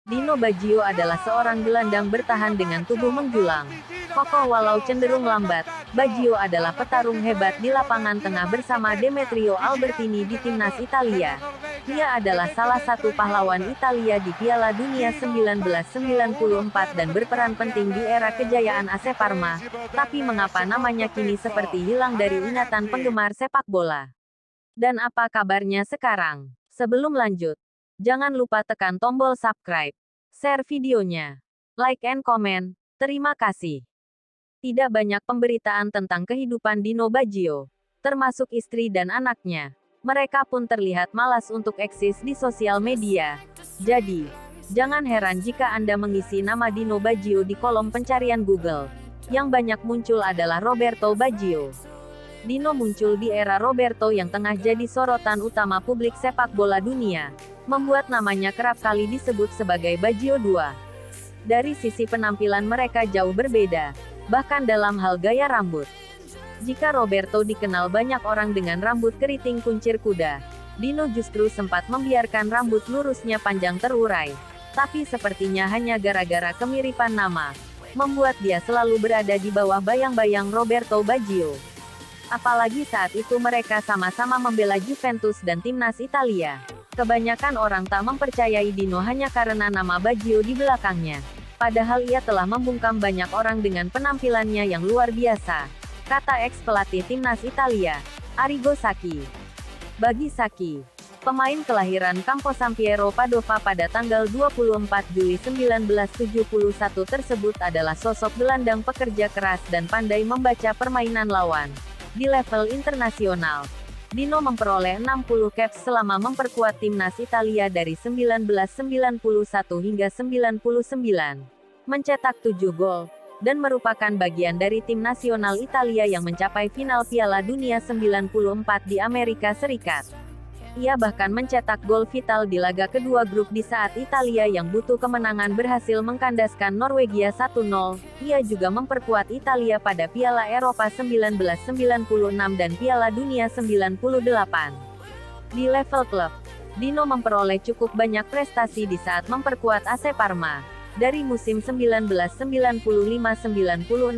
Dino Baggio adalah seorang gelandang bertahan dengan tubuh menjulang. Kokoh walau cenderung lambat, Baggio adalah petarung hebat di lapangan tengah bersama Demetrio Albertini di timnas Italia. Dia adalah salah satu pahlawan Italia di Piala Dunia 1994 dan berperan penting di era kejayaan AC Parma. Tapi mengapa namanya kini seperti hilang dari ingatan penggemar sepak bola? Dan apa kabarnya sekarang? Sebelum lanjut, jangan lupa tekan tombol subscribe, share videonya, like and comment. Terima kasih. Tidak banyak pemberitaan tentang kehidupan Dino Baggio, termasuk istri dan anaknya. Mereka pun terlihat malas untuk eksis di sosial media. Jadi, jangan heran jika Anda mengisi nama Dino Baggio di kolom pencarian Google. Yang banyak muncul adalah Roberto Baggio. Dino muncul di era Roberto yang tengah jadi sorotan utama publik sepak bola dunia, membuat namanya kerap kali disebut sebagai Baggio II. Dari sisi penampilan mereka jauh berbeda, bahkan dalam hal gaya rambut. Jika Roberto dikenal banyak orang dengan rambut keriting kuncir kuda, Dino justru sempat membiarkan rambut lurusnya panjang terurai. Tapi sepertinya hanya gara-gara kemiripan nama, membuat dia selalu berada di bawah bayang-bayang Roberto Baggio. Apalagi saat itu mereka sama-sama membela Juventus dan timnas Italia. Kebanyakan orang tak mempercayai Dino hanya karena nama Baggio di belakangnya. Padahal ia telah membungkam banyak orang dengan penampilannya yang luar biasa, kata ex-pelatih timnas Italia, Arrigo Sacchi. Bagi Sacchi, pemain kelahiran Campo San Piero Padova pada tanggal 24 Juli 1971 tersebut adalah sosok gelandang pekerja keras dan pandai membaca permainan lawan. Di level internasional, Dino memperoleh 60 caps selama memperkuat timnas Italia dari 1991 hingga 99, mencetak 7 gol, dan merupakan bagian dari tim nasional Italia yang mencapai final Piala Dunia 94 di Amerika Serikat. Ia bahkan mencetak gol vital di laga kedua grup di saat Italia yang butuh kemenangan berhasil mengkandaskan Norwegia 1-0. Ia juga memperkuat Italia pada Piala Eropa 1996 dan Piala Dunia 98. Di level klub, Dino memperoleh cukup banyak prestasi di saat memperkuat AC Parma. Dari musim 1995-96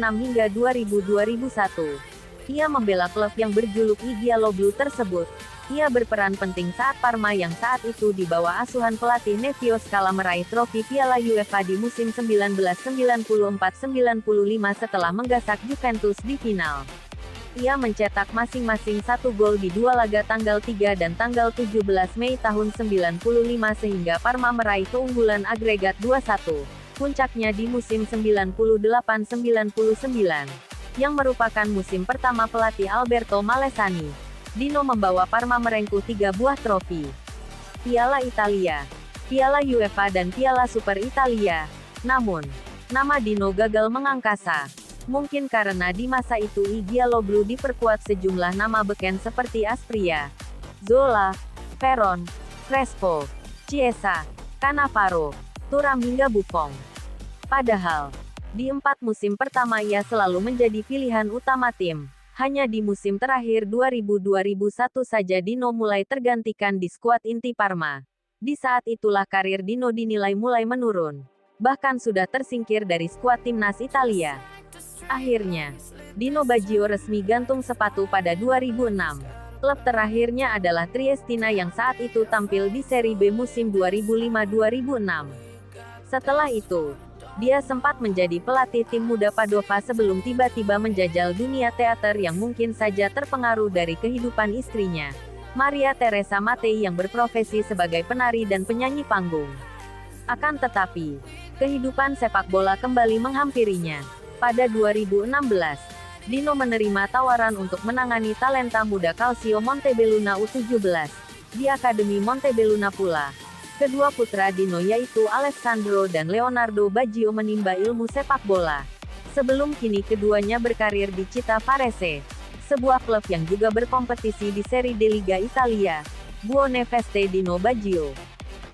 hingga 2000-2001, ia membela klub yang berjuluk I Gialloblu tersebut. Ia berperan penting saat Parma yang saat itu di bawah asuhan pelatih Nevio Scala meraih trofi Piala UEFA di musim 1994-95 setelah menggasak Juventus di final. Ia mencetak masing-masing 1 gol di 2 laga tanggal 3 dan tanggal 17 Mei tahun 95 sehingga Parma meraih keunggulan agregat 2-1. Puncaknya di musim 98-99, yang merupakan musim pertama pelatih Alberto Malesani. Dino membawa Parma merengkuh 3 buah trofi. Piala Italia, Piala UEFA dan Piala Super Italia. Namun, nama Dino gagal mengangkasa. Mungkin karena di masa itu I Gialloblu diperkuat sejumlah nama beken seperti Aspria, Zola, Veron, Crespo, Chiesa, Cannavaro, Thuram hingga Buffon. Padahal, di 4 musim pertama ia selalu menjadi pilihan utama tim. Hanya di musim terakhir 2000-2001 saja Dino mulai tergantikan di skuad inti Parma. Di saat itulah karir Dino dinilai mulai menurun. Bahkan sudah tersingkir dari skuad timnas Italia. Akhirnya, Dino Baggio resmi gantung sepatu pada 2006. Klub terakhirnya adalah Triestina yang saat itu tampil di Serie B musim 2005-2006. Setelah itu, dia sempat menjadi pelatih tim muda Padova sebelum tiba-tiba menjajal dunia teater yang mungkin saja terpengaruh dari kehidupan istrinya, Maria Teresa Mattei yang berprofesi sebagai penari dan penyanyi panggung. Akan tetapi, kehidupan sepak bola kembali menghampirinya. Pada 2016, Dino menerima tawaran untuk menangani talenta muda Calcio Montebelluna U17, di Akademi Montebelluna pula. Kedua putra Dino yaitu Alessandro dan Leonardo Baggio menimba ilmu sepak bola. Sebelum kini keduanya berkarir di Città Varese, sebuah klub yang juga berkompetisi di Serie D Liga Italia. Buone Veste Dino Baggio.